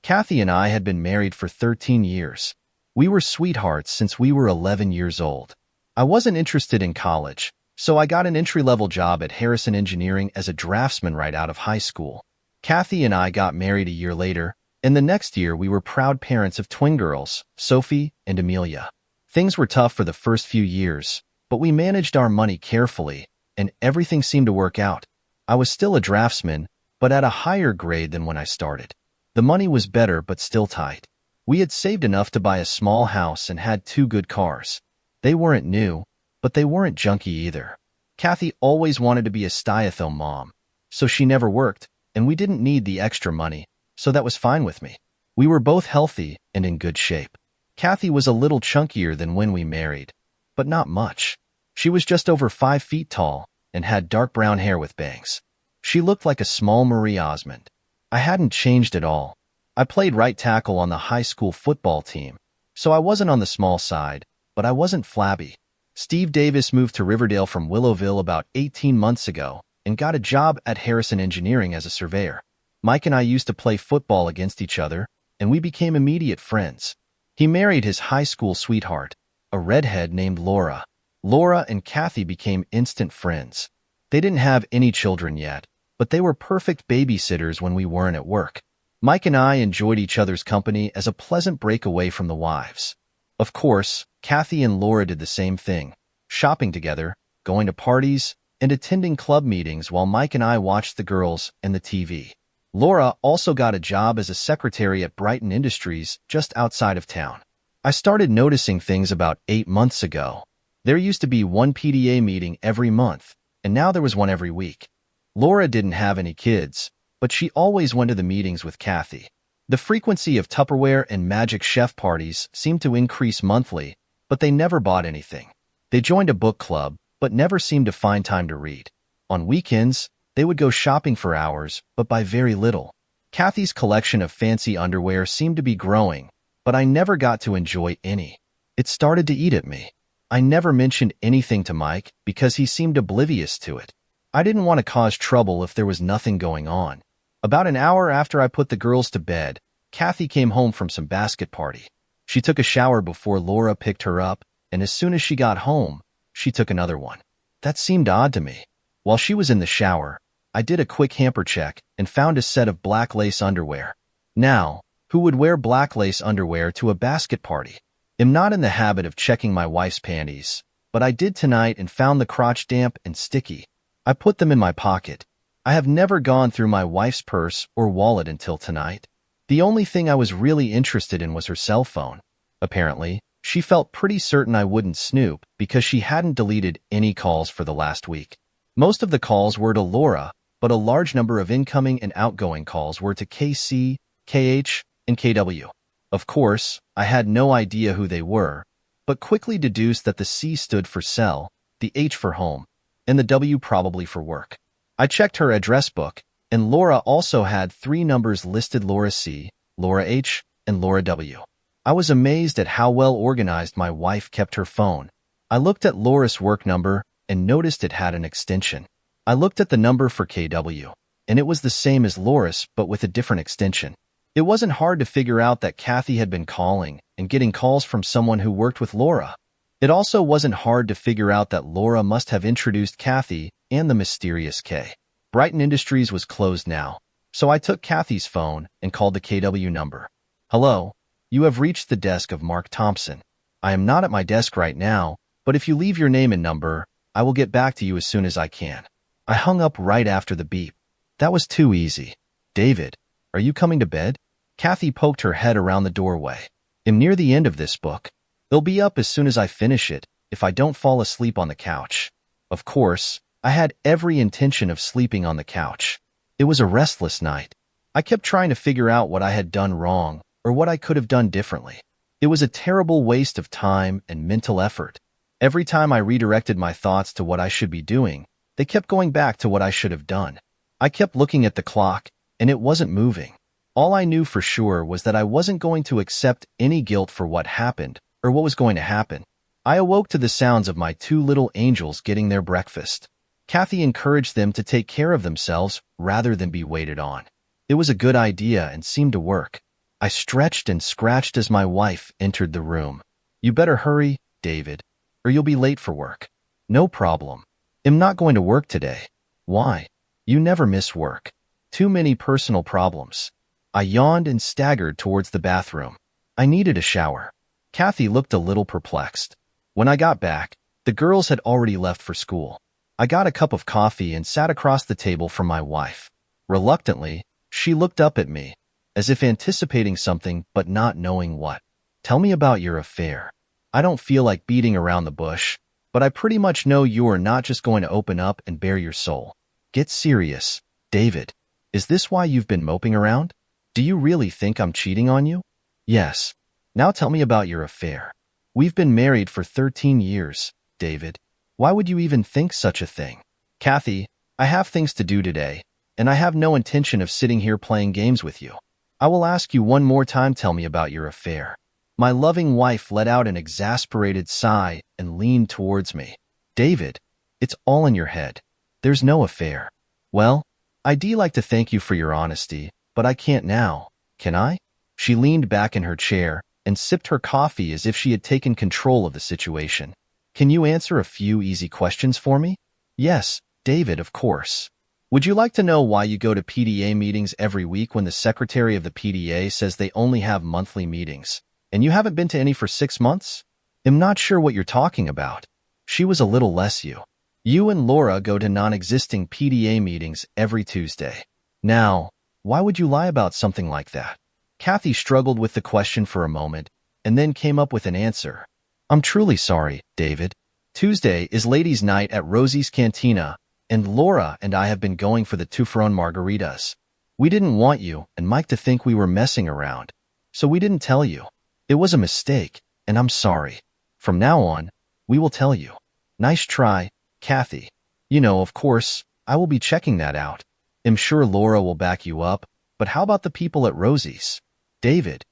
Kathy and I had been married for 13 years. We were sweethearts since we were 11 years old. I wasn't interested in college, so I got an entry-level job at Harrison Engineering as a draftsman right out of high school. Kathy and I got married a year later, and the next year we were proud parents of twin girls, Sophie and Amelia. Things were tough for the first few years, but we managed our money carefully, and everything seemed to work out. I was still a draftsman, but at a higher grade than when I started. The money was better but still tight. We had saved enough to buy a small house and had 2 good cars. They weren't new, but they weren't junky either. Kathy always wanted to be a stay-at-home mom, so she never worked, and we didn't need the extra money, so that was fine with me. We were both healthy and in good shape. Kathy was a little chunkier than when we married, but not much. She was just over 5 feet tall and had dark brown hair with bangs. She looked like a small Marie Osmond. I hadn't changed at all. I played right tackle on the high school football team, so I wasn't on the small side, but I wasn't flabby. Steve Davis moved to Riverdale from Willowville about 18 months ago and got a job at Harrison Engineering as a surveyor. Mike and I used to play football against each other, and we became immediate friends. He married his high school sweetheart, a redhead named Laura. Laura and Kathy became instant friends. They didn't have any children yet, but they were perfect babysitters when we weren't at work. Mike and I enjoyed each other's company as a pleasant break away from the wives. Of course, Kathy and Laura did the same thing, shopping together, going to parties, and attending club meetings while Mike and I watched the girls and the TV. Laura also got a job as a secretary at Brighton Industries just outside of town. I started noticing things about 8 months ago. There used to be one PDA meeting every month, and now there was one every week. Laura didn't have any kids, but she always went to the meetings with Kathy. The frequency of Tupperware and Magic Chef parties seemed to increase monthly, but they never bought anything. They joined a book club, but never seemed to find time to read. On weekends, they would go shopping for hours, but buy very little. Kathy's collection of fancy underwear seemed to be growing, but I never got to enjoy any. It started to eat at me. I never mentioned anything to Mike because he seemed oblivious to it. I didn't want to cause trouble if there was nothing going on. About an hour after I put the girls to bed, Kathy came home from some basket party. She took a shower before Laura picked her up, and as soon as she got home, she took another one. That seemed odd to me. While she was in the shower, I did a quick hamper check and found a set of black lace underwear. Now, who would wear black lace underwear to a basket party? I'm not in the habit of checking my wife's panties, but I did tonight and found the crotch damp and sticky. I put them in my pocket. I have never gone through my wife's purse or wallet until tonight. The only thing I was really interested in was her cell phone. Apparently, she felt pretty certain I wouldn't snoop because she hadn't deleted any calls for the last week. Most of the calls were to Laura, but a large number of incoming and outgoing calls were to KC, KH, and KW. Of course, I had no idea who they were, but quickly deduced that the C stood for cell, the H for home, and the W probably for work. I checked her address book, and Laura also had 3 numbers listed: Laura C, Laura H, and Laura W. I was amazed at how well organized my wife kept her phone. I looked at Laura's work number and noticed it had an extension. I looked at the number for KW, and it was the same as Laura's but with a different extension. It wasn't hard to figure out that Kathy had been calling and getting calls from someone who worked with Laura. It also wasn't hard to figure out that Laura must have introduced Kathy and the mysterious K. Brighton Industries was closed now, so I took Kathy's phone and called the KW number. "Hello, you have reached the desk of Mark Thompson. I am not at my desk right now, but if you leave your name and number, I will get back to you as soon as I can." I hung up right after the beep. That was too easy. "David, are you coming to bed?" Kathy poked her head around the doorway. "I'm near the end of this book. It'll be up as soon as I finish it, if I don't fall asleep on the couch." Of course, I had every intention of sleeping on the couch. It was a restless night. I kept trying to figure out what I had done wrong or what I could have done differently. It was a terrible waste of time and mental effort. Every time I redirected my thoughts to what I should be doing, they kept going back to what I should have done. I kept looking at the clock, and it wasn't moving. All I knew for sure was that I wasn't going to accept any guilt for what happened or what was going to happen. I awoke to the sounds of my 2 little angels getting their breakfast. Kathy encouraged them to take care of themselves rather than be waited on. It was a good idea and seemed to work. I stretched and scratched as my wife entered the room. You better hurry, David, or you'll be late for work. No problem. I'm not going to work today. Why? You never miss work. Too many personal problems. I yawned and staggered towards the bathroom. I needed a shower. Kathy looked a little perplexed. When I got back, the girls had already left for school. I got a cup of coffee and sat across the table from my wife. Reluctantly, she looked up at me, as if anticipating something but not knowing what. Tell me about your affair. I don't feel like beating around the bush, but I pretty much know you are not just going to open up and bare your soul. Get serious, David. Is this why you've been moping around? Do you really think I'm cheating on you? Yes. Now tell me about your affair. We've been married for 13 years, David. Why would you even think such a thing? Kathy, I have things to do today, and I have no intention of sitting here playing games with you. I will ask you one more time, tell me about your affair. My loving wife let out an exasperated sigh and leaned towards me. David, it's all in your head. There's no affair. Well, I'd like to thank you for your honesty, but I can't now, can I? She leaned back in her chair and sipped her coffee as if she had taken control of the situation. Can you answer a few easy questions for me? Yes, David, of course. Would you like to know why you go to PDA meetings every week when the secretary of the PDA says they only have monthly meetings, and you haven't been to any for 6 months? I'm not sure what you're talking about. She was a little less you. You and Laura go to non-existing PDA meetings every Tuesday. Now, why would you lie about something like that? Kathy struggled with the question for a moment, and then came up with an answer. I'm truly sorry, David. Tuesday is ladies' night at Rosie's Cantina, and Laura and I have been going for the two-for-one margaritas. We didn't want you and Mike to think we were messing around, so we didn't tell you. It was a mistake, and I'm sorry. From now on, we will tell you. Nice try, Kathy. You know, of course, I will be checking that out. I'm sure Laura will back you up, but how about the people at Rosie's? David,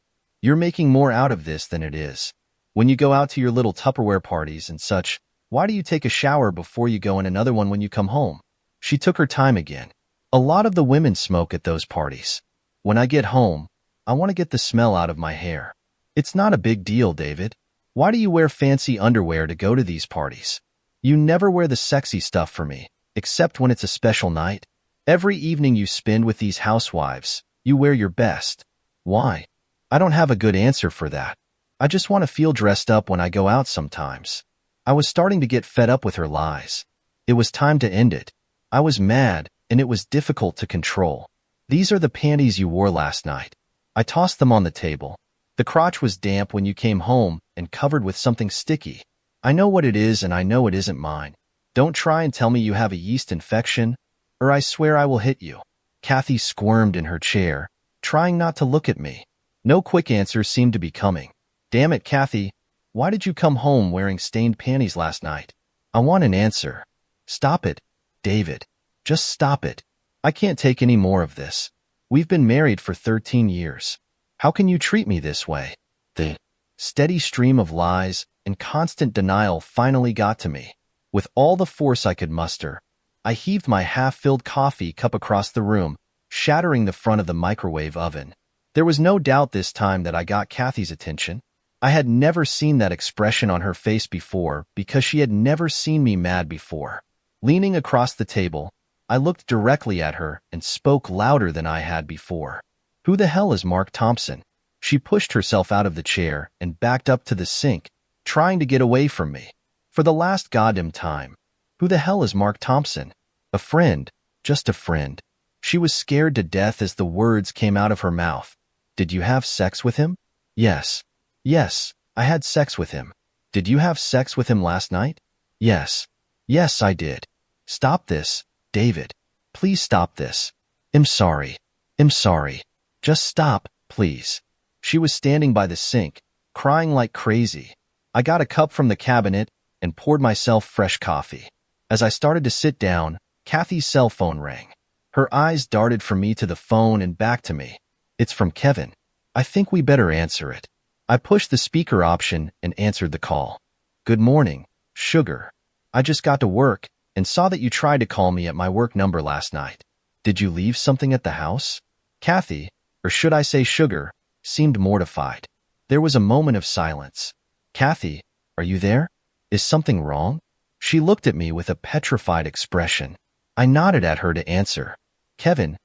you're making more out of this than it is. When you go out to your little Tupperware parties and such, why do you take a shower before you go in another one when you come home? She took her time again. A lot of the women smoke at those parties. When I get home, I want to get the smell out of my hair. It's not a big deal, David. Why do you wear fancy underwear to go to these parties? You never wear the sexy stuff for me, except when it's a special night. Every evening you spend with these housewives, you wear your best. Why? I don't have a good answer for that. I just want to feel dressed up when I go out sometimes. I was starting to get fed up with her lies. It was time to end it. I was mad, and it was difficult to control. These are the panties you wore last night. I tossed them on the table. The crotch was damp when you came home and covered with something sticky. I know what it is, and I know it isn't mine. Don't try and tell me you have a yeast infection, or I swear I will hit you. Kathy squirmed in her chair, trying not to look at me. No quick answers seemed to be coming. Damn it, Kathy. Why did you come home wearing stained panties last night? I want an answer. Stop it, David. Just stop it. I can't take any more of this. We've been married for 13 years. How can you treat me this way? The steady stream of lies and constant denial finally got to me. With all the force I could muster, I heaved my half-filled coffee cup across the room, shattering the front of the microwave oven. There was no doubt this time that I got Kathy's attention. I had never seen that expression on her face before because she had never seen me mad before. Leaning across the table, I looked directly at her and spoke louder than I had before. Who the hell is Mark Thompson? She pushed herself out of the chair and backed up to the sink, trying to get away from me. For the last goddamn time. Who the hell is Mark Thompson? A friend, just a friend. She was scared to death as the words came out of her mouth. Did you have sex with him? Yes. Yes, I had sex with him. Did you have sex with him last night? Yes. Yes, I did. Stop this, David. Please stop this. I'm sorry. I'm sorry. Just stop, please. She was standing by the sink, crying like crazy. I got a cup from the cabinet and poured myself fresh coffee. As I started to sit down, Kathy's cell phone rang. Her eyes darted from me to the phone and back to me. It's from Kevin. I think we better answer it. I pushed the speaker option and answered the call. Good morning, Sugar. I just got to work and saw that you tried to call me at my work number last night. Did you leave something at the house? Kathy, or should I say Sugar, seemed mortified. There was a moment of silence. "Kathy, are you there? Is something wrong?" She looked at me with a petrified expression. I nodded at her to answer. Kevin.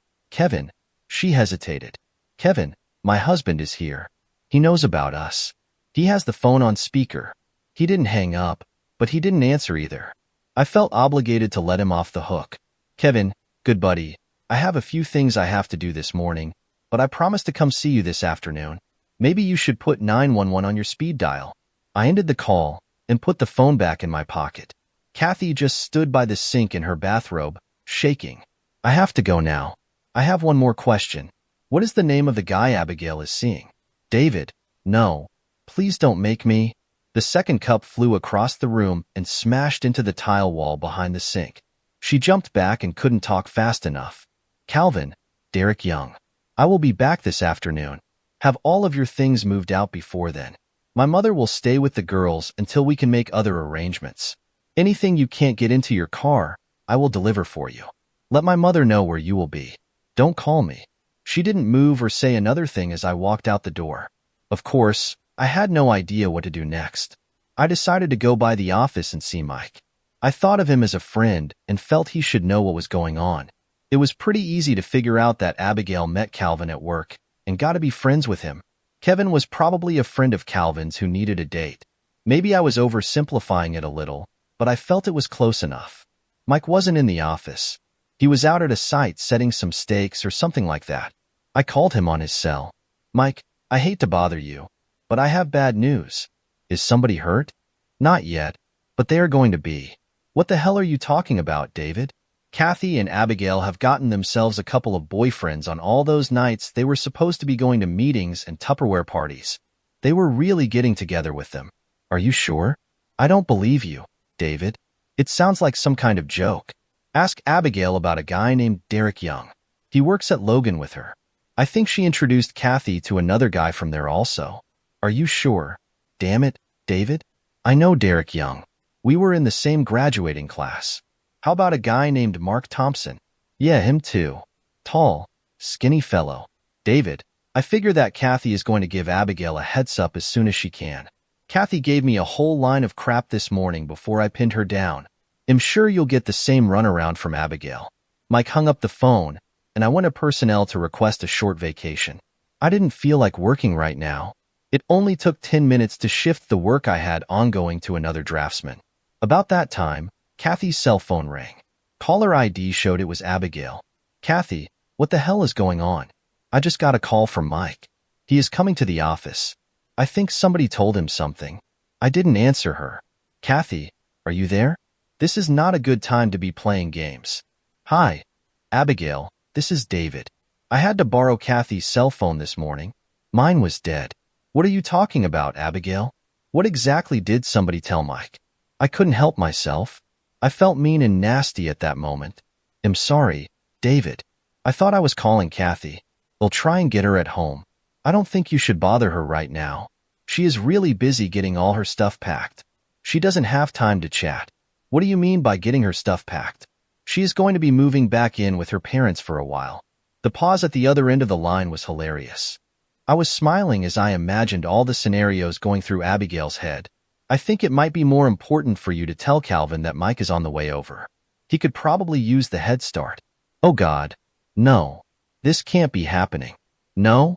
She hesitated. "Kevin, my husband is here. He knows about us. He has the phone on speaker." He didn't hang up, but he didn't answer either. I felt obligated to let him off the hook. "Kevin, good buddy, I have a few things I have to do this morning, but I promise to come see you this afternoon. Maybe you should put 911 on your speed dial." I ended the call and put the phone back in my pocket. Kathy just stood by the sink in her bathrobe, shaking. "I have to go now. I have one more question. What is the name of the guy Abigail is seeing?" "David." "No. Please don't make me." The second cup flew across the room and smashed into the tile wall behind the sink. She jumped back and couldn't talk fast enough. "Calvin, Derek Young. I will be back this afternoon. Have all of your things moved out before then. My mother will stay with the girls until we can make other arrangements. Anything you can't get into your car, I will deliver for you. Let my mother know where you will be. Don't call me." She didn't move or say another thing as I walked out the door. Of course, I had no idea what to do next. I decided to go by the office and see Mike. I thought of him as a friend and felt he should know what was going on. It was pretty easy to figure out that Abigail met Calvin at work and got to be friends with him. Kevin was probably a friend of Calvin's who needed a date. Maybe I was oversimplifying it a little, but I felt it was close enough. Mike wasn't in the office. He was out at a site setting some stakes or something like that. I called him on his cell. "Mike, I hate to bother you, but I have bad news." "Is somebody hurt?" "Not yet, but they are going to be." "What the hell are you talking about, David?" "Kathy and Abigail have gotten themselves a couple of boyfriends on all those nights they were supposed to be going to meetings and Tupperware parties. They were really getting together with them." "Are you sure?" "I don't believe you, David. It sounds like some kind of joke. Ask Abigail about a guy named Derek Young. He works at Logan with her. I think she introduced Kathy to another guy from there also." "Are you sure?" "Damn it, David. I know Derek Young. We were in the same graduating class." "How about a guy named Mark Thompson?" "Yeah, him too. Tall, skinny fellow." "David, I figure that Kathy is going to give Abigail a heads up as soon as she can. Kathy gave me a whole line of crap this morning before I pinned her down. I'm sure you'll get the same runaround from Abigail." Mike hung up the phone, and I went to personnel to request a short vacation. I didn't feel like working right now. It only took 10 minutes to shift the work I had ongoing to another draftsman. About that time, Kathy's cell phone rang. Caller ID showed it was Abigail. "Kathy, what the hell is going on? I just got a call from Mike. He is coming to the office. I think somebody told him something." I didn't answer her. "Kathy, are you there? This is not a good time to be playing games." "Hi, Abigail, this is David. I had to borrow Kathy's cell phone this morning. Mine was dead." "What are you talking about, Abigail? What exactly did somebody tell Mike?" I couldn't help myself. I felt mean and nasty at that moment. "I'm sorry, David. I thought I was calling Kathy. They'll try and get her at home. I don't think you should bother her right now. She is really busy getting all her stuff packed. She doesn't have time to chat." "What do you mean by getting her stuff packed?" "She is going to be moving back in with her parents for a while." The pause at the other end of the line was hilarious. I was smiling as I imagined all the scenarios going through Abigail's head. "I think it might be more important for you to tell Calvin that Mike is on the way over. He could probably use the head start." "Oh God. No. This can't be happening. No.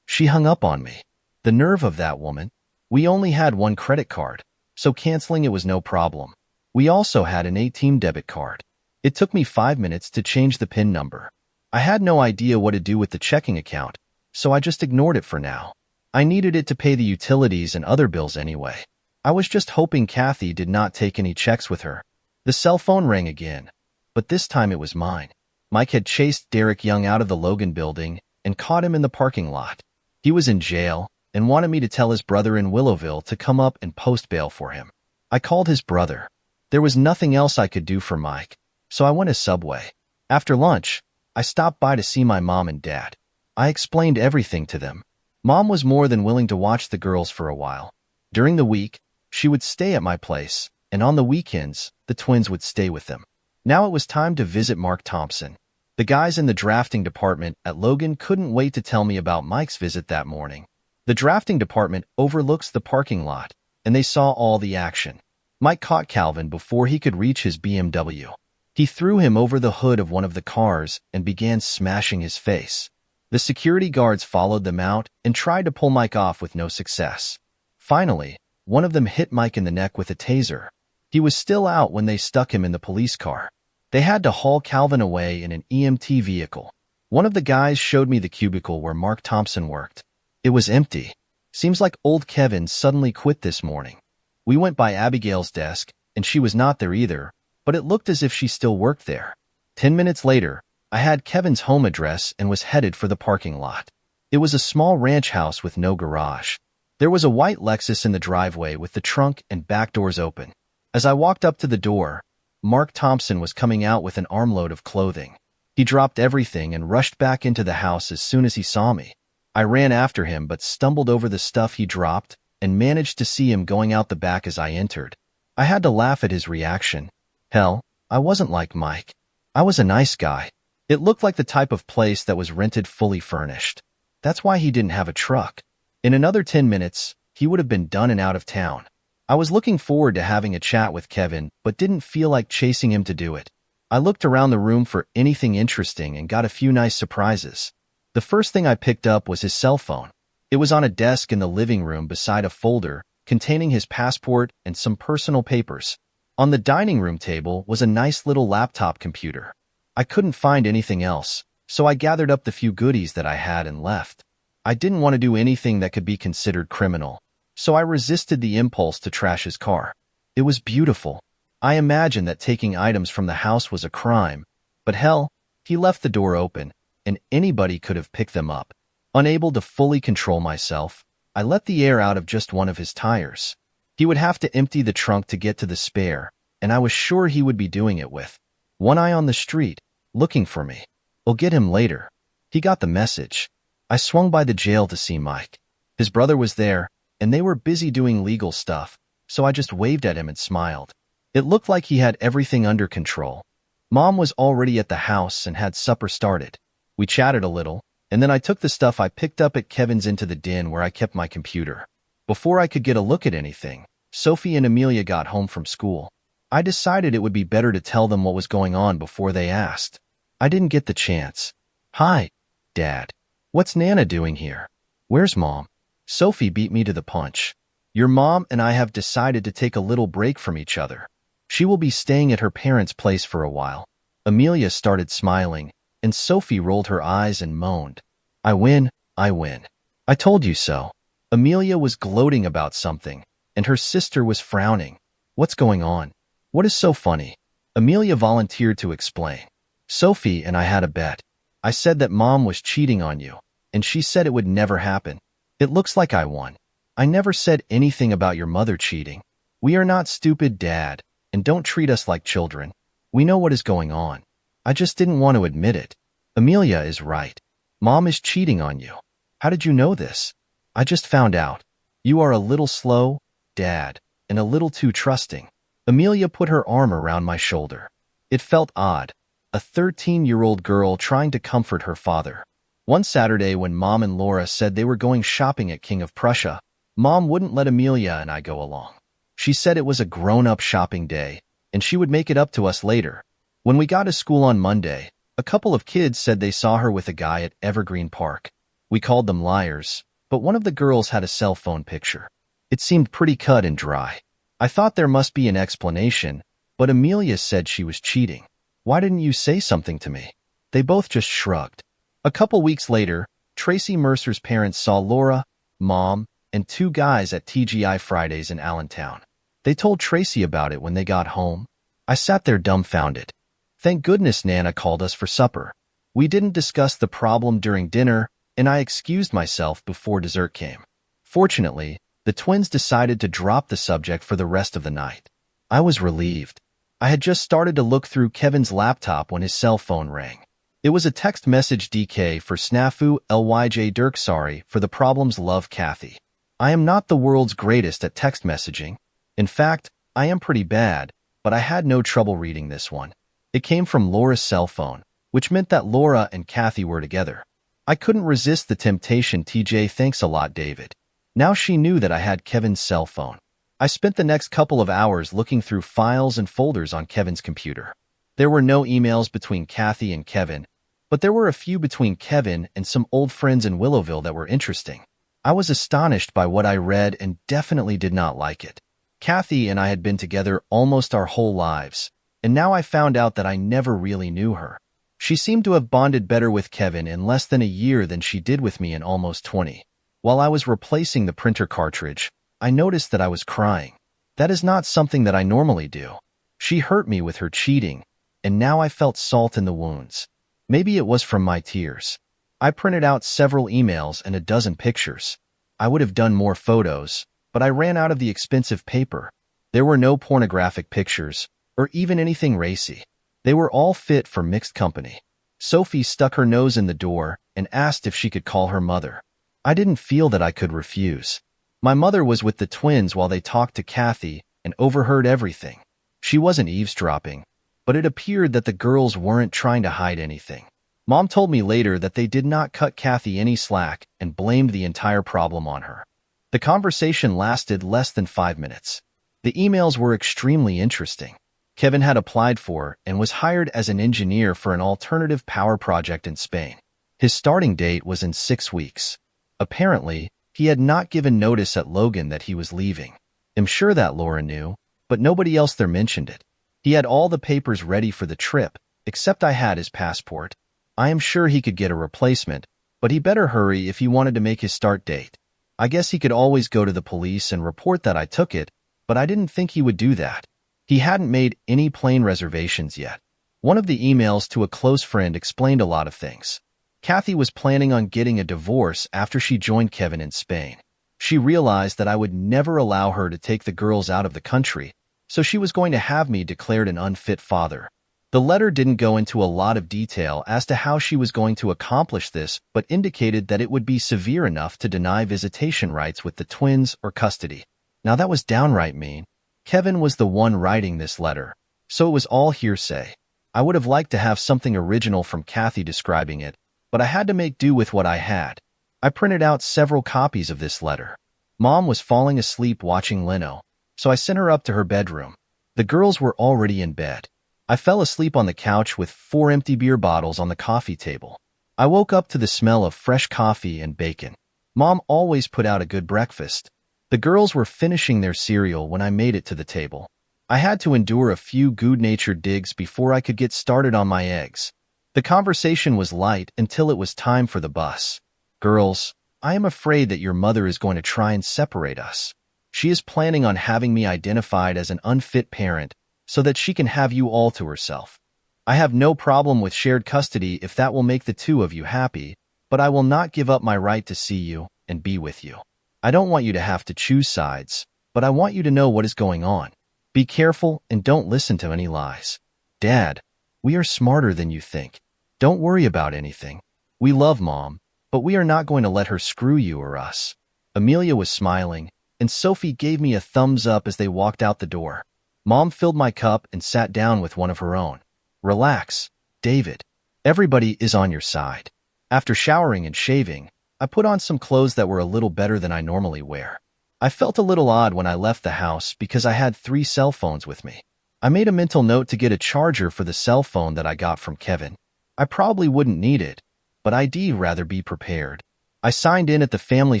She hung up on me. The nerve of that woman. We only had one credit card, so canceling it was no problem. We also had an A-Team debit card. It took me 5 minutes to change the PIN number. I had no idea what to do with the checking account, so I just ignored it for now. I needed it to pay the utilities and other bills anyway. I was just hoping Kathy did not take any checks with her." The cell phone rang again, but this time it was mine. Mike had chased Derek Young out of the Logan building and caught him in the parking lot. He was in jail and wanted me to tell his brother in Willowville to come up and post bail for him. I called his brother. There was nothing else I could do for Mike, so I went to Subway. After lunch, I stopped by to see my mom and dad. I explained everything to them. Mom was more than willing to watch the girls for a while. During the week, she would stay at my place, and on the weekends, the twins would stay with them. Now it was time to visit Mark Thompson. The guys in the drafting department at Logan couldn't wait to tell me about Mike's visit that morning. The drafting department overlooks the parking lot, and they saw all the action. Mike caught Calvin before he could reach his BMW. He threw him over the hood of one of the cars and began smashing his face. The security guards followed them out and tried to pull Mike off with no success. Finally, one of them hit Mike in the neck with a taser. He was still out when they stuck him in the police car. They had to haul Calvin away in an EMT vehicle. One of the guys showed me the cubicle where Mark Thompson worked. It was empty. Seems like old Kevin suddenly quit this morning. We went by Abigail's desk, and she was not there either, but it looked as if she still worked there. 10 minutes later, I had Kevin's home address and was headed for the parking lot. It was a small ranch house with no garage. There was a white Lexus in the driveway with the trunk and back doors open. As I walked up to the door, Mark Thompson was coming out with an armload of clothing. He dropped everything and rushed back into the house as soon as he saw me. I ran after him but stumbled over the stuff he dropped and managed to see him going out the back as I entered. I had to laugh at his reaction. Hell, I wasn't like Mike. I was a nice guy. It looked like the type of place that was rented fully furnished. That's why he didn't have a truck. In another 10 minutes, he would have been done and out of town. I was looking forward to having a chat with Kevin, but didn't feel like chasing him to do it. I looked around the room for anything interesting and got a few nice surprises. The first thing I picked up was his cell phone. It was on a desk in the living room beside a folder containing his passport and some personal papers. On the dining room table was a nice little laptop computer. I couldn't find anything else, so I gathered up the few goodies that I had and left. I didn't want to do anything that could be considered criminal, so I resisted the impulse to trash his car. It was beautiful. I imagined that taking items from the house was a crime, but hell, he left the door open, and anybody could have picked them up. Unable to fully control myself, I let the air out of just one of his tires. He would have to empty the trunk to get to the spare, and I was sure he would be doing it with one eye on the street, looking for me. I'll get him later. He got the message. I swung by the jail to see Mike. His brother was there, and they were busy doing legal stuff, so I just waved at him and smiled. It looked like he had everything under control. Mom was already at the house and had supper started. We chatted a little, and then I took the stuff I picked up at Kevin's into the den where I kept my computer. Before I could get a look at anything, Sophie and Amelia got home from school. I decided it would be better to tell them what was going on before they asked. I didn't get the chance. Hi, Dad. What's Nana doing here? Where's Mom? Sophie beat me to the punch. Your mom and I have decided to take a little break from each other. She will be staying at her parents' place for a while. Amelia started smiling, and Sophie rolled her eyes and moaned. I win, I win. I told you so. Amelia was gloating about something, and her sister was frowning. What's going on? What is so funny? Amelia volunteered to explain. Sophie and I had a bet. I said that Mom was cheating on you, and she said it would never happen. It looks like I won. I never said anything about your mother cheating. We are not stupid, Dad, and don't treat us like children. We know what is going on. I just didn't want to admit it. Amelia is right. Mom is cheating on you. How did you know this? I just found out. You are a little slow, Dad, and a little too trusting. Amelia put her arm around my shoulder. It felt odd. A 13-year-old girl trying to comfort her father. One Saturday when Mom and Laura said they were going shopping at King of Prussia, Mom wouldn't let Amelia and I go along. She said it was a grown-up shopping day, and she would make it up to us later. When we got to school on Monday, a couple of kids said they saw her with a guy at Evergreen Park. We called them liars, but one of the girls had a cell phone picture. It seemed pretty cut and dry. I thought there must be an explanation, but Amelia said she was cheating. Why didn't you say something to me? They both just shrugged. A couple weeks later, Tracy Mercer's parents saw Laura, Mom, and two guys at TGI Fridays in Allentown. They told Tracy about it when they got home. I sat there dumbfounded. Thank goodness Nana called us for supper. We didn't discuss the problem during dinner, and I excused myself before dessert came. Fortunately, the twins decided to drop the subject for the rest of the night. I was relieved. I had just started to look through Kevin's laptop when his cell phone rang. It was a text message DK for snafu LYJ Dirk, sorry for the problems, love Kathy. I am not the world's greatest at text messaging. In fact, I am pretty bad, but I had no trouble reading this one. It came from Laura's cell phone, which meant that Laura and Kathy were together. I couldn't resist the temptation. TJ, thanks a lot, David. Now she knew that I had Kevin's cell phone. I spent the next couple of hours looking through files and folders on Kevin's computer. There were no emails between Kathy and Kevin, but there were a few between Kevin and some old friends in Willowville that were interesting. I was astonished by what I read and definitely did not like it. Kathy and I had been together almost our whole lives, and now I found out that I never really knew her. She seemed to have bonded better with Kevin in less than a year than she did with me in almost 20. While I was replacing the printer cartridge, I noticed that I was crying. That is not something that I normally do. She hurt me with her cheating, and now I felt salt in the wounds. Maybe it was from my tears. I printed out several emails and a dozen pictures. I would have done more photos, but I ran out of the expensive paper. There were no pornographic pictures, or even anything racy. They were all fit for mixed company. Sophie stuck her nose in the door and asked if she could call her mother. I didn't feel that I could refuse. My mother was with the twins while they talked to Kathy and overheard everything. She wasn't eavesdropping, but it appeared that the girls weren't trying to hide anything. Mom told me later that they did not cut Kathy any slack and blamed the entire problem on her. The conversation lasted less than 5 minutes. The emails were extremely interesting. Kevin had applied for and was hired as an engineer for an alternative power project in Spain. His starting date was in 6 weeks. Apparently, he had not given notice at Logan that he was leaving. I'm sure that Laura knew, but nobody else there mentioned it. He had all the papers ready for the trip, except I had his passport. I am sure he could get a replacement, but he better hurry if he wanted to make his start date. I guess he could always go to the police and report that I took it, but I didn't think he would do that. He hadn't made any plane reservations yet. One of the emails to a close friend explained a lot of things. Kathy was planning on getting a divorce after she joined Kevin in Spain. She realized that I would never allow her to take the girls out of the country, so she was going to have me declared an unfit father. The letter didn't go into a lot of detail as to how she was going to accomplish this, but indicated that it would be severe enough to deny visitation rights with the twins or custody. Now that was downright mean. Kevin was the one writing this letter, so it was all hearsay. I would have liked to have something original from Kathy describing it, but I had to make do with what I had. I printed out several copies of this letter. Mom was falling asleep watching Leno, so I sent her up to her bedroom. The girls were already in bed. I fell asleep on the couch with 4 empty beer bottles on the coffee table. I woke up to the smell of fresh coffee and bacon. Mom always put out a good breakfast. The girls were finishing their cereal when I made it to the table. I had to endure a few good-natured digs before I could get started on my eggs. The conversation was light until it was time for the bus. Girls, I am afraid that your mother is going to try and separate us. She is planning on having me identified as an unfit parent so that she can have you all to herself. I have no problem with shared custody if that will make the two of you happy, but I will not give up my right to see you and be with you. I don't want you to have to choose sides, but I want you to know what is going on. Be careful and don't listen to any lies. Dad, we are smarter than you think. Don't worry about anything. We love Mom, but we are not going to let her screw you or us. Amelia was smiling, and Sophie gave me a thumbs up as they walked out the door. Mom filled my cup and sat down with one of her own. Relax, David. Everybody is on your side. After showering and shaving, I put on some clothes that were a little better than I normally wear. I felt a little odd when I left the house because I had 3 cell phones with me. I made a mental note to get a charger for the cell phone that I got from Kevin. I probably wouldn't need it, but I'd rather be prepared. I signed in at the family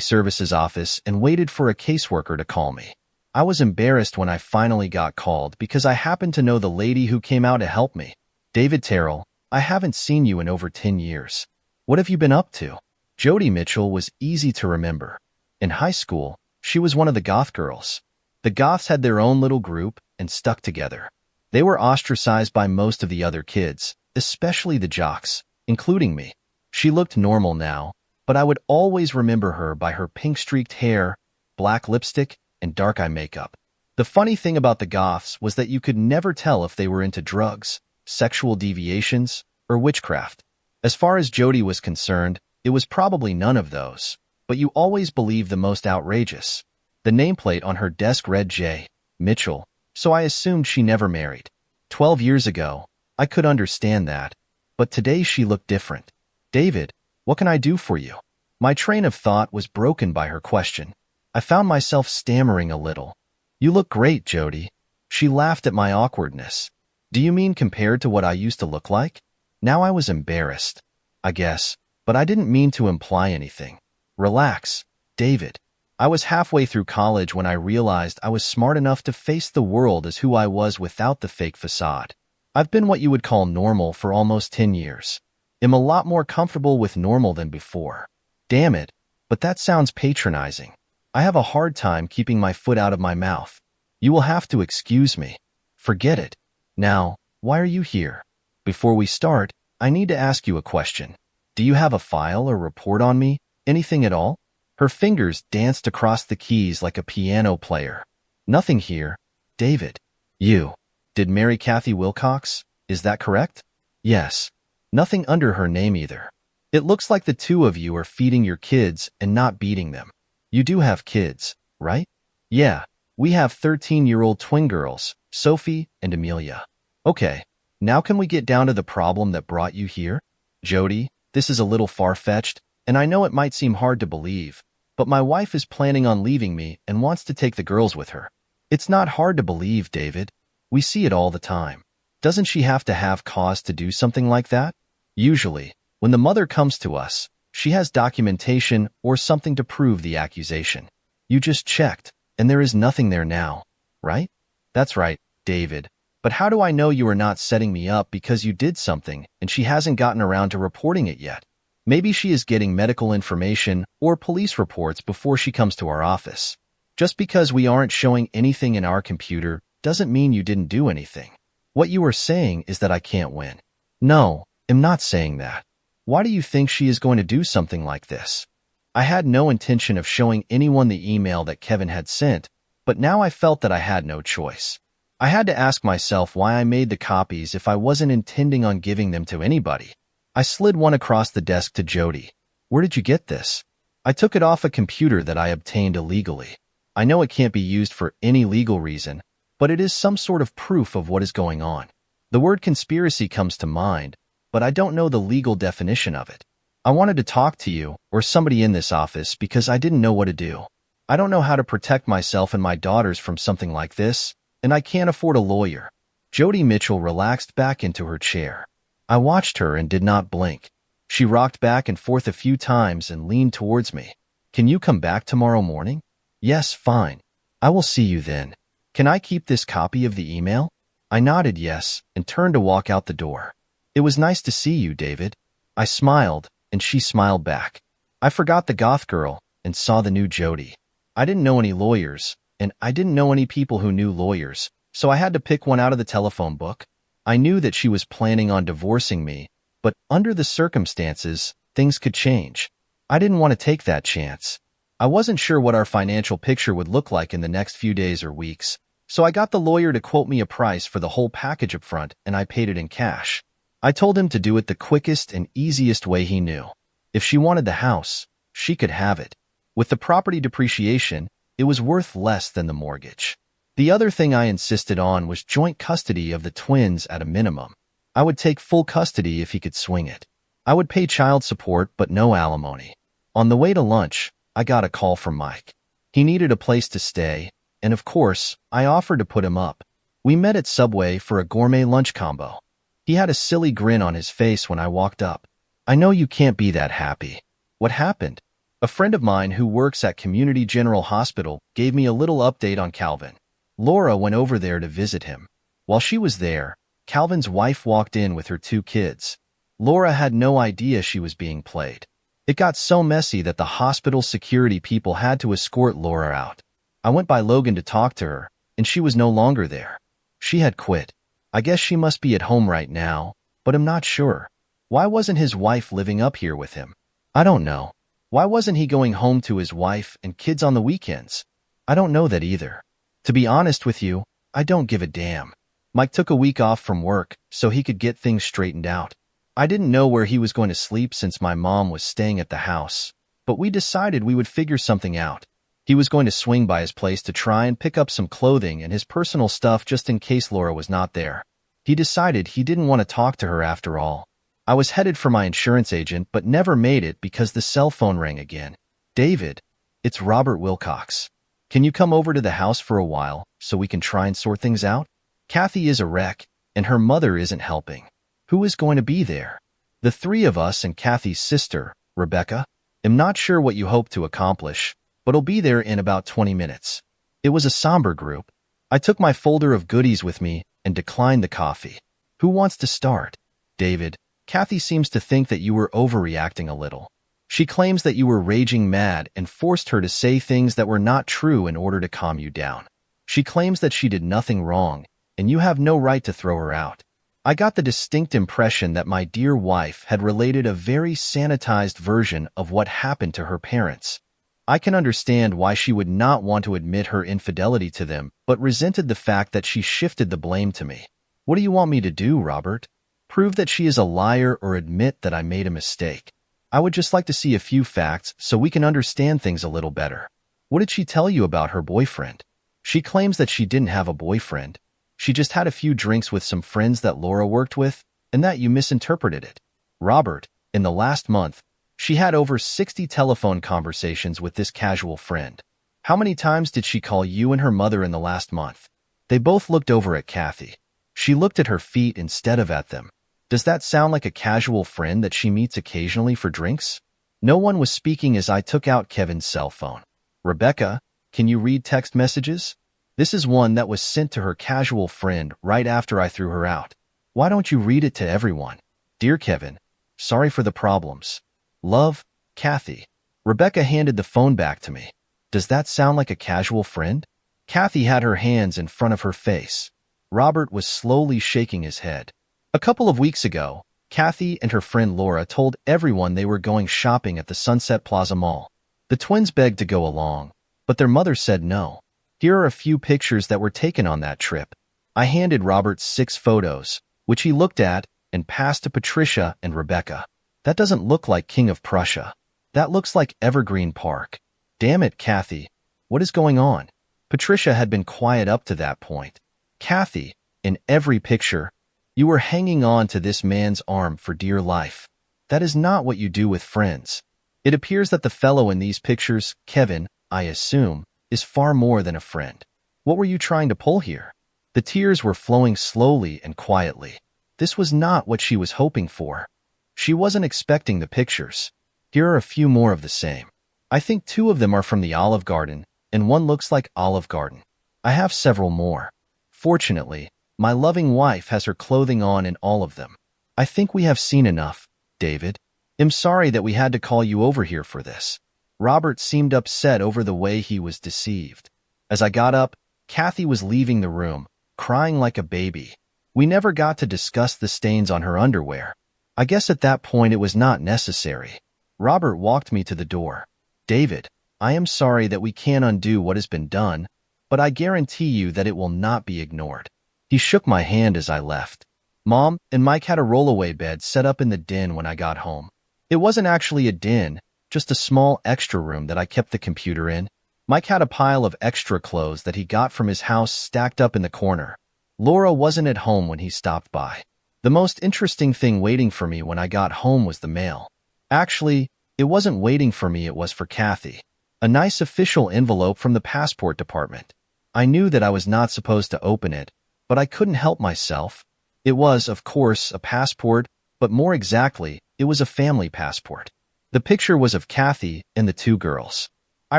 services office and waited for a caseworker to call me. I was embarrassed when I finally got called because I happened to know the lady who came out to help me. David Terrell, I haven't seen you in over 10 years. What have you been up to? Jody Mitchell was easy to remember. In high school, she was one of the goth girls. The goths had their own little group and stuck together. They were ostracized by most of the other kids, especially the jocks, including me. She looked normal now, but I would always remember her by her pink-streaked hair, black lipstick, and dark eye makeup. The funny thing about the goths was that you could never tell if they were into drugs, sexual deviations, or witchcraft. As far as Jody was concerned, it was probably none of those, but you always believe the most outrageous. The nameplate on her desk read J. Mitchell, so I assumed she never married. 12 years ago, I could understand that, but today she looked different. David, what can I do for you? My train of thought was broken by her question. I found myself stammering a little. You look great, Jody. She laughed at my awkwardness. Do you mean compared to what I used to look like? Now I was embarrassed, I guess, but I didn't mean to imply anything. Relax, David. I was halfway through college when I realized I was smart enough to face the world as who I was without the fake facade. I've been what you would call normal for almost 10 years. I'm a lot more comfortable with normal than before. Damn it, but that sounds patronizing. I have a hard time keeping my foot out of my mouth. You will have to excuse me. Forget it. Now, why are you here? Before we start, I need to ask you a question. Do you have a file or report on me? Anything at all? Her fingers danced across the keys like a piano player. Nothing here. David. You. Did marry Kathy Wilcox? Is that correct? Yes. Nothing under her name either. It looks like the two of you are feeding your kids and not beating them. You do have kids, right? Yeah. We have 13-year-old twin girls, Sophie and Amelia. Okay. Now can we get down to the problem that brought you here? Jody, this is a little far-fetched, and I know it might seem hard to believe, but my wife is planning on leaving me and wants to take the girls with her. It's not hard to believe, David. We see it all the time. Doesn't she have to have cause to do something like that? Usually, when the mother comes to us, she has documentation or something to prove the accusation. You just checked, and there is nothing there now, right? That's right, David. But how do I know you are not setting me up because you did something and she hasn't gotten around to reporting it yet? Maybe she is getting medical information or police reports before she comes to our office. Just because we aren't showing anything in our computer doesn't mean you didn't do anything. What you are saying is that I can't win. No, I'm not saying that. Why do you think she is going to do something like this? I had no intention of showing anyone the email that Kevin had sent, but now I felt that I had no choice. I had to ask myself why I made the copies if I wasn't intending on giving them to anybody. I slid one across the desk to Jody. Where did you get this? I took it off a computer that I obtained illegally. I know it can't be used for any legal reason, but it is some sort of proof of what is going on. The word conspiracy comes to mind, but I don't know the legal definition of it. I wanted to talk to you or somebody in this office because I didn't know what to do. I don't know how to protect myself and my daughters from something like this, and I can't afford a lawyer. Jody Mitchell relaxed back into her chair. I watched her and did not blink. She rocked back and forth a few times and leaned towards me. Can you come back tomorrow morning? Yes, fine. I will see you then. Can I keep this copy of the email? I nodded yes and turned to walk out the door. It was nice to see you, David. I smiled, and she smiled back. I forgot the goth girl and saw the new Jody. I didn't know any lawyers, and I didn't know any people who knew lawyers, so I had to pick one out of the telephone book. I knew that she was planning on divorcing me, but under the circumstances, things could change. I didn't want to take that chance. I wasn't sure what our financial picture would look like in the next few days or weeks, so I got the lawyer to quote me a price for the whole package up front, and I paid it in cash. I told him to do it the quickest and easiest way he knew. If she wanted the house, she could have it. With the property depreciation, it was worth less than the mortgage. The other thing I insisted on was joint custody of the twins at a minimum. I would take full custody if he could swing it. I would pay child support but no alimony. On the way to lunch, I got a call from Mike. He needed a place to stay, and of course, I offered to put him up. We met at Subway for a gourmet lunch combo. He had a silly grin on his face when I walked up. I know you can't be that happy. What happened? A friend of mine who works at Community General Hospital gave me a little update on Calvin. Laura went over there to visit him. While she was there, Calvin's wife walked in with her 2 kids. Laura had no idea she was being played. It got so messy that the hospital security people had to escort Laura out. I went by Logan to talk to her, and she was no longer there. She had quit. I guess she must be at home right now, but I'm not sure. Why wasn't his wife living up here with him? I don't know. Why wasn't he going home to his wife and kids on the weekends? I don't know that either. To be honest with you, I don't give a damn. Mike took a week off from work so he could get things straightened out. I didn't know where he was going to sleep since my mom was staying at the house, but we decided we would figure something out. He was going to swing by his place to try and pick up some clothing and his personal stuff just in case Laura was not there. He decided he didn't want to talk to her after all. I was headed for my insurance agent but never made it because the cell phone rang again. David, it's Robert Wilcox. Can you come over to the house for a while so we can try and sort things out? Kathy is a wreck, and her mother isn't helping. Who is going to be there? The three of us and Kathy's sister, Rebecca. I'm not sure what you hope to accomplish, but I'll be there in about 20 minutes. It was a somber group. I took my folder of goodies with me and declined the coffee. Who wants to start? David, Kathy seems to think that you were overreacting a little. She claims that you were raging mad and forced her to say things that were not true in order to calm you down. She claims that she did nothing wrong, and you have no right to throw her out. I got the distinct impression that my dear wife had related a very sanitized version of what happened to her parents. I can understand why she would not want to admit her infidelity to them, but resented the fact that she shifted the blame to me. What do you want me to do, Robert? Prove that she is a liar or admit that I made a mistake? I would just like to see a few facts so we can understand things a little better. What did she tell you about her boyfriend? She claims that she didn't have a boyfriend. She just had a few drinks with some friends that Laura worked with, and that you misinterpreted it. Robert, in the last month, she had over 60 telephone conversations with this casual friend. How many times did she call you and her mother in the last month? They both looked over at Kathy. She looked at her feet instead of at them. Does that sound like a casual friend that she meets occasionally for drinks? No one was speaking as I took out Kevin's cell phone. Rebecca, can you read text messages? This is one that was sent to her casual friend right after I threw her out. Why don't you read it to everyone? Dear Kevin, sorry for the problems. Love, Kathy. Rebecca handed the phone back to me. Does that sound like a casual friend? Kathy had her hands in front of her face. Robert was slowly shaking his head. A couple of weeks ago, Kathy and her friend Laura told everyone they were going shopping at the Sunset Plaza Mall. The twins begged to go along, but their mother said no. Here are a few pictures that were taken on that trip. I handed Robert 6 photos, which he looked at and passed to Patricia and Rebecca. That doesn't look like King of Prussia. That looks like Evergreen Park. Damn it, Kathy. What is going on? Patricia had been quiet up to that point. Kathy, in every picture, you were hanging on to this man's arm for dear life. That is not what you do with friends. It appears that the fellow in these pictures, Kevin, I assume, is far more than a friend. What were you trying to pull here? The tears were flowing slowly and quietly. This was not what she was hoping for. She wasn't expecting the pictures. Here are a few more of the same. I think 2 of them are from the Olive Garden, and one looks like Olive Garden. I have several more. Fortunately, my loving wife has her clothing on in all of them. I think we have seen enough, David. I'm sorry that we had to call you over here for this. Robert seemed upset over the way he was deceived. As I got up, Kathy was leaving the room, crying like a baby. We never got to discuss the stains on her underwear. I guess at that point it was not necessary. Robert walked me to the door. David, I am sorry that we can't undo what has been done, but I guarantee you that it will not be ignored. He shook my hand as I left. Mom and Mike had a rollaway bed set up in the den when I got home. It wasn't actually a den, just a small extra room that I kept the computer in. Mike had a pile of extra clothes that he got from his house stacked up in the corner. Laura wasn't at home when he stopped by. The most interesting thing waiting for me when I got home was the mail. Actually, it wasn't waiting for me, it was for Kathy. A nice official envelope from the passport department. I knew that I was not supposed to open it, but I couldn't help myself. It was, of course, a passport, but more exactly, it was a family passport. The picture was of Kathy and the 2 girls. I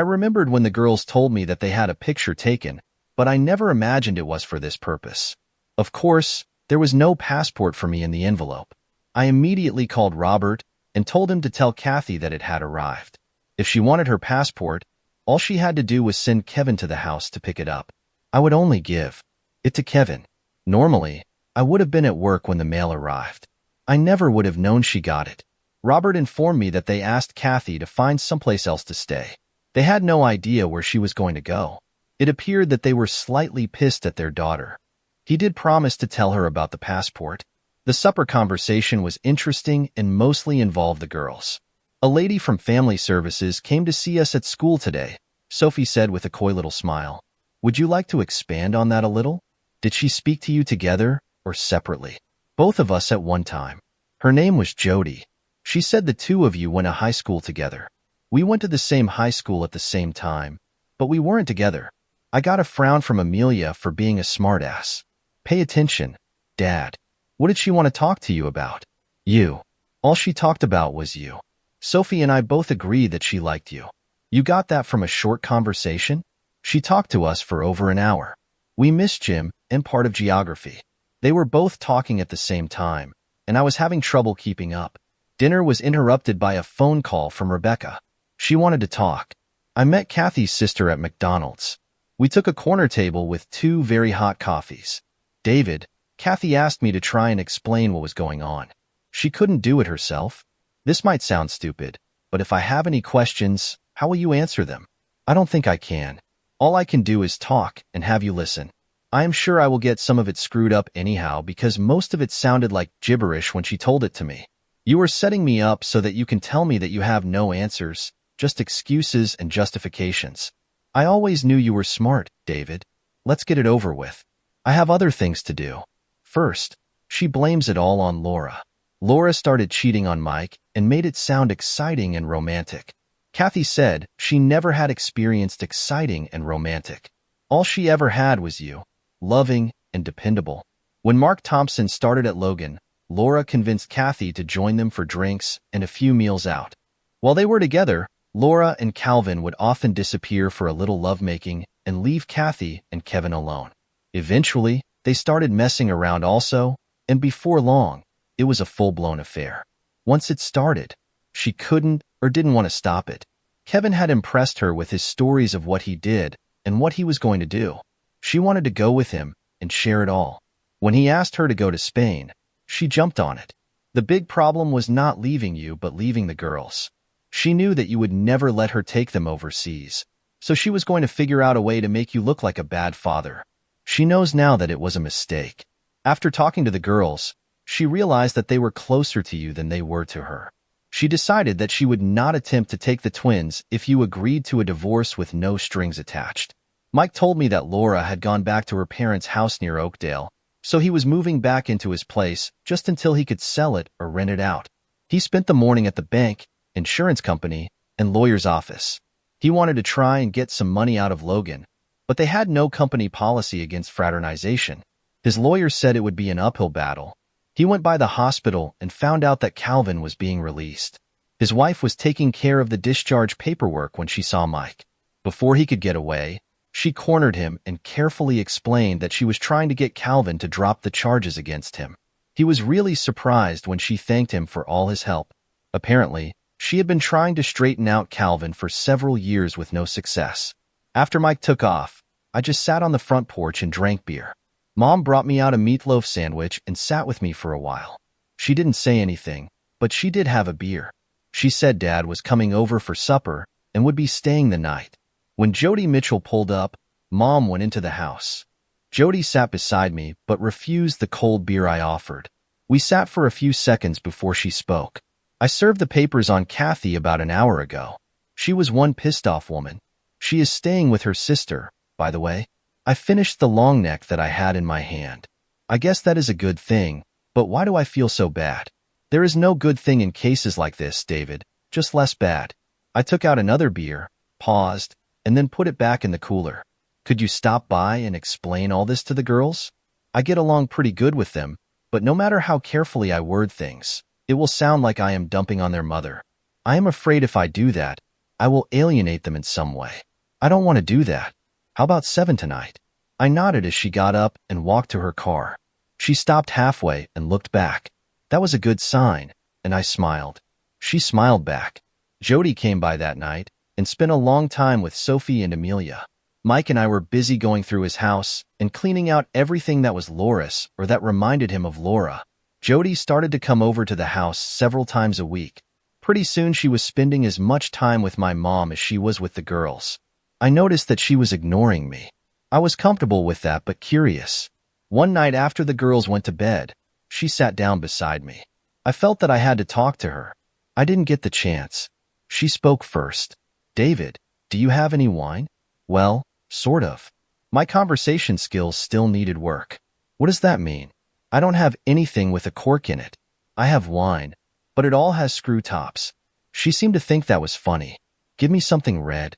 remembered when the girls told me that they had a picture taken, but I never imagined it was for this purpose. Of course, there was no passport for me in the envelope. I immediately called Robert and told him to tell Kathy that it had arrived. If she wanted her passport, all she had to do was send Kevin to the house to pick it up. I would only give it to Kevin. Normally, I would have been at work when the mail arrived. I never would have known she got it. Robert informed me that they asked Kathy to find someplace else to stay. They had no idea where she was going to go. It appeared that they were slightly pissed at their daughter. He did promise to tell her about the passport. The supper conversation was interesting and mostly involved the girls. A lady from Family Services came to see us at school today, Sophie said with a coy little smile. Would you like to expand on that a little? Did she speak to you together or separately? Both of us at one time. Her name was Jody. She said the two of you went to high school together. We went to the same high school at the same time, but we weren't together. I got a frown from Amelia for being a smartass. Pay attention, Dad. What did she want to talk to you about? You. All she talked about was you. Sophie and I both agreed that she liked you. You got that from a short conversation? She talked to us for over an hour. We missed Jim and part of geography. They were both talking at the same time, and I was having trouble keeping up. Dinner was interrupted by a phone call from Rebecca. She wanted to talk. I met Kathy's sister at McDonald's. We took a corner table with 2 very hot coffees. David, Kathy asked me to try and explain what was going on. She couldn't do it herself. This might sound stupid, but if I have any questions, how will you answer them? I don't think I can. All I can do is talk and have you listen. I am sure I will get some of it screwed up anyhow because most of it sounded like gibberish when she told it to me. You are setting me up so that you can tell me that you have no answers, just excuses and justifications. I always knew you were smart, David. Let's get it over with. I have other things to do. First, she blames it all on Laura. Laura started cheating on Mike and made it sound exciting and romantic. Kathy said she never had experienced exciting and romantic. All she ever had was you, loving and dependable. When Mark Thompson started at Logan, Laura convinced Kathy to join them for drinks and a few meals out. While they were together, Laura and Calvin would often disappear for a little lovemaking and leave Kathy and Kevin alone. Eventually, they started messing around also, and before long, it was a full-blown affair. Once it started, she couldn't or didn't want to stop it. Kevin had impressed her with his stories of what he did and what he was going to do. She wanted to go with him and share it all. When he asked her to go to Spain, she jumped on it. The big problem was not leaving you but leaving the girls. She knew that you would never let her take them overseas, so she was going to figure out a way to make you look like a bad father. She knows now that it was a mistake. After talking to the girls, she realized that they were closer to you than they were to her. She decided that she would not attempt to take the twins if you agreed to a divorce with no strings attached. Mike told me that Laura had gone back to her parents' house near Oakdale, so he was moving back into his place just until he could sell it or rent it out. He spent the morning at the bank, insurance company, and lawyer's office. He wanted to try and get some money out of Logan, but they had no company policy against fraternization. His lawyer said it would be an uphill battle. He went by the hospital and found out that Calvin was being released. His wife was taking care of the discharge paperwork when she saw Mike. Before he could get away, she cornered him and carefully explained that she was trying to get Calvin to drop the charges against him. He was really surprised when she thanked him for all his help. Apparently, she had been trying to straighten out Calvin for several years with no success. After Mike took off, I just sat on the front porch and drank beer. Mom brought me out a meatloaf sandwich and sat with me for a while. She didn't say anything, but she did have a beer. She said Dad was coming over for supper and would be staying the night. When Jody Mitchell pulled up, Mom went into the house. Jody sat beside me but refused the cold beer I offered. We sat for a few seconds before she spoke. I served the papers on Kathy about an hour ago. She was one pissed-off woman. She is staying with her sister, by the way. I finished the long neck that I had in my hand. I guess that is a good thing, but why do I feel so bad? There is no good thing in cases like this, David, just less bad. I took out another beer, paused, and then put it back in the cooler. Could you stop by and explain all this to the girls? I get along pretty good with them, but no matter how carefully I word things, it will sound like I am dumping on their mother. I am afraid if I do that, I will alienate them in some way. I don't want to do that. How about 7 tonight? I nodded as she got up and walked to her car. She stopped halfway and looked back. That was a good sign, and I smiled. She smiled back. Jody came by that night and spent a long time with Sophie and Amelia. Mike and I were busy going through his house and cleaning out everything that was Laura's or that reminded him of Laura. Jody started to come over to the house several times a week. Pretty soon she was spending as much time with my mom as she was with the girls. I noticed that she was ignoring me. I was comfortable with that but curious. One night after the girls went to bed, she sat down beside me. I felt that I had to talk to her. I didn't get the chance. She spoke first. David, do you have any wine? Well, sort of. My conversation skills still needed work. What does that mean? I don't have anything with a cork in it. I have wine, but it all has screw tops. She seemed to think that was funny. Give me something red,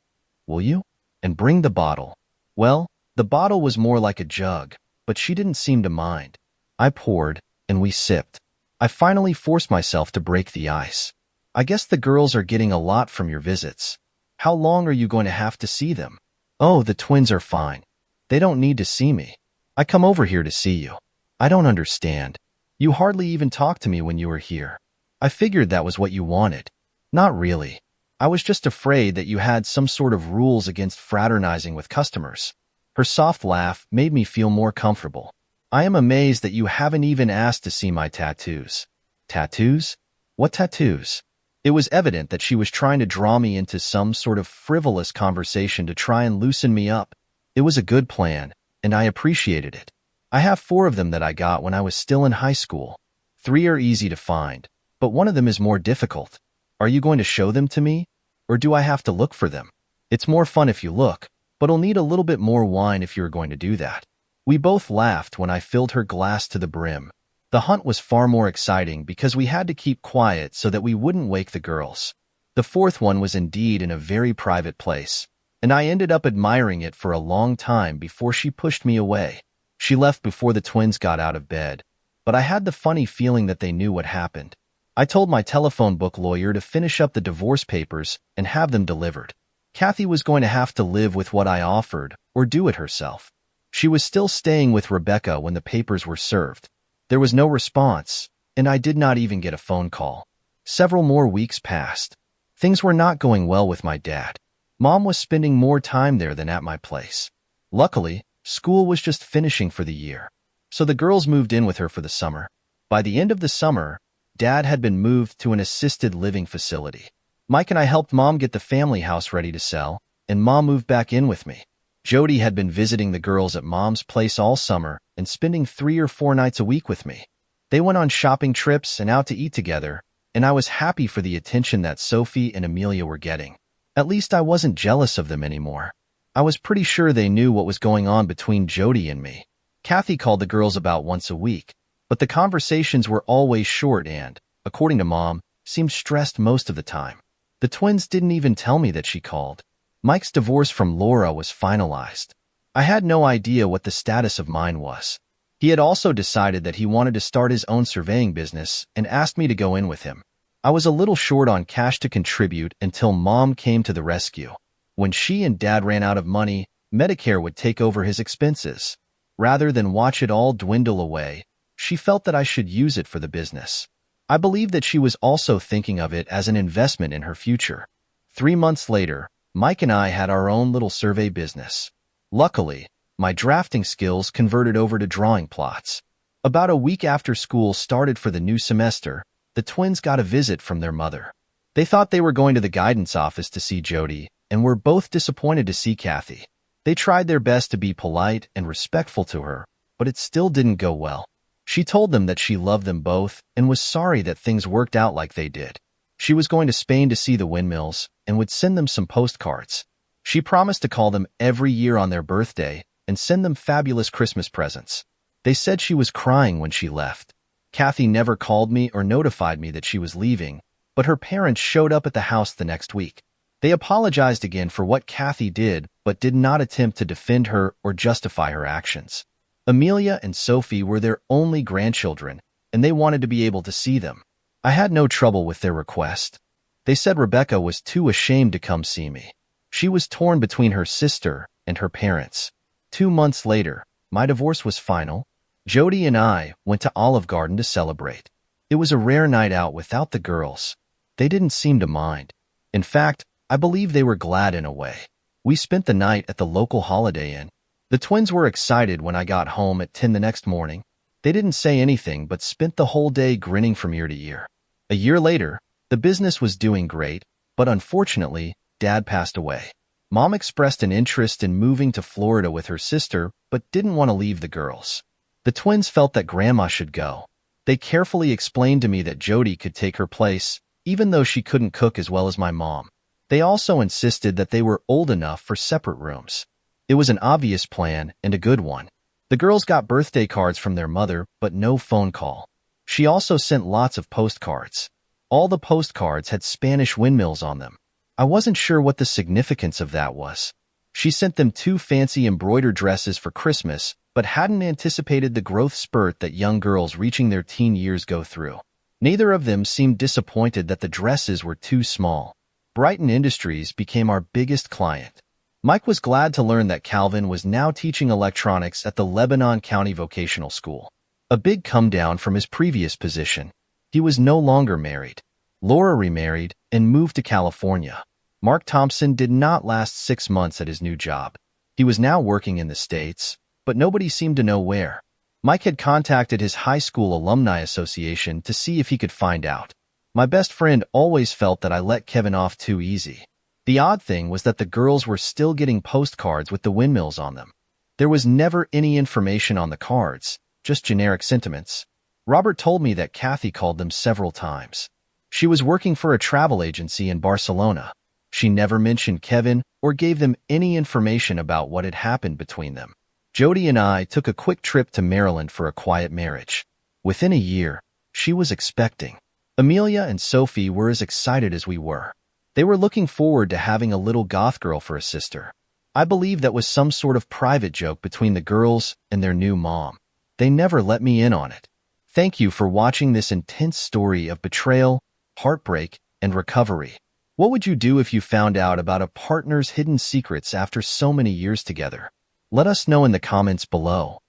will you? And bring the bottle. Well, the bottle was more like a jug, but she didn't seem to mind. I poured, and we sipped. I finally forced myself to break the ice. I guess the girls are getting a lot from your visits. How long are you going to have to see them? Oh, the twins are fine. They don't need to see me. I come over here to see you. I don't understand. You hardly even talked to me when you were here. I figured that was what you wanted. Not really. I was just afraid that you had some sort of rules against fraternizing with customers. Her soft laugh made me feel more comfortable. I am amazed that you haven't even asked to see my tattoos. Tattoos? What tattoos? It was evident that she was trying to draw me into some sort of frivolous conversation to try and loosen me up. It was a good plan, and I appreciated it. I have 4 of them that I got when I was still in high school. 3 are easy to find, but one of them is more difficult. Are you going to show them to me, or do I have to look for them? It's more fun if you look, but I'll need a little bit more wine if you're going to do that. We both laughed when I filled her glass to the brim. The hunt was far more exciting because we had to keep quiet so that we wouldn't wake the girls. The 4th one was indeed in a very private place, and I ended up admiring it for a long time before she pushed me away. She left before the twins got out of bed, but I had the funny feeling that they knew what happened. I told my telephone book lawyer to finish up the divorce papers and have them delivered. Kathy was going to have to live with what I offered or do it herself. She was still staying with Rebecca when the papers were served. There was no response, and I did not even get a phone call. Several more weeks passed. Things were not going well with my dad. Mom was spending more time there than at my place. Luckily, school was just finishing for the year, so the girls moved in with her for the summer. By the end of the summer, Dad had been moved to an assisted living facility. Mike and I helped Mom get the family house ready to sell, and Mom moved back in with me. Jody had been visiting the girls at Mom's place all summer and spending 3 or 4 nights a week with me. They went on shopping trips and out to eat together, and I was happy for the attention that Sophie and Amelia were getting. At least I wasn't jealous of them anymore. I was pretty sure they knew what was going on between Jody and me. Kathy called the girls about once a week, but the conversations were always short and, according to Mom, seemed stressed most of the time. The twins didn't even tell me that she called. Mike's divorce from Laura was finalized. I had no idea what the status of mine was. He had also decided that he wanted to start his own surveying business and asked me to go in with him. I was a little short on cash to contribute until Mom came to the rescue. When she and Dad ran out of money, Medicare would take over his expenses. Rather than watch it all dwindle away, she felt that I should use it for the business. I believe that she was also thinking of it as an investment in her future. 3 months later, Mike and I had our own little survey business. Luckily, my drafting skills converted over to drawing plots. About a week after school started for the new semester, the twins got a visit from their mother. They thought they were going to the guidance office to see Jody, and were both disappointed to see Kathy. They tried their best to be polite and respectful to her, but it still didn't go well. She told them that she loved them both and was sorry that things worked out like they did. She was going to Spain to see the windmills and would send them some postcards. She promised to call them every year on their birthday and send them fabulous Christmas presents. They said she was crying when she left. Kathy never called me or notified me that she was leaving, but her parents showed up at the house the next week. They apologized again for what Kathy did, but did not attempt to defend her or justify her actions. Amelia and Sophie were their only grandchildren, and they wanted to be able to see them. I had no trouble with their request. They said Rebecca was too ashamed to come see me. She was torn between her sister and her parents. 2 months later, my divorce was final. Jody and I went to Olive Garden to celebrate. It was a rare night out without the girls. They didn't seem to mind. In fact, I believe they were glad in a way. We spent the night at the local Holiday Inn. The twins were excited when I got home at 10 the next morning. They didn't say anything but spent the whole day grinning from ear to ear. A year later, the business was doing great, but unfortunately, Dad passed away. Mom expressed an interest in moving to Florida with her sister, but didn't want to leave the girls. The twins felt that Grandma should go. They carefully explained to me that Jody could take her place, even though she couldn't cook as well as my mom. They also insisted that they were old enough for separate rooms. It was an obvious plan and a good one. The girls got birthday cards from their mother, but no phone call. She also sent lots of postcards. All the postcards had Spanish windmills on them. I wasn't sure what the significance of that was. She sent them 2 fancy embroidered dresses for Christmas, but hadn't anticipated the growth spurt that young girls reaching their teen years go through. Neither of them seemed disappointed that the dresses were too small. Brighton Industries became our biggest client. Mike was glad to learn that Calvin was now teaching electronics at the Lebanon County Vocational School. A big come-down from his previous position. He was no longer married. Laura remarried and moved to California. Mark Thompson did not last 6 months at his new job. He was now working in the States, but nobody seemed to know where. Mike had contacted his high school alumni association to see if he could find out. My best friend always felt that I let Kevin off too easy. The odd thing was that the girls were still getting postcards with the windmills on them. There was never any information on the cards, just generic sentiments. Robert told me that Kathy called them several times. She was working for a travel agency in Barcelona. She never mentioned Kevin or gave them any information about what had happened between them. Jody and I took a quick trip to Maryland for a quiet marriage. Within a year, she was expecting. Amelia and Sophie were as excited as we were. They were looking forward to having a little goth girl for a sister. I believe that was some sort of private joke between the girls and their new mom. They never let me in on it. Thank you for watching this intense story of betrayal, heartbreak, and recovery. What would you do if you found out about a partner's hidden secrets after so many years together? Let us know in the comments below.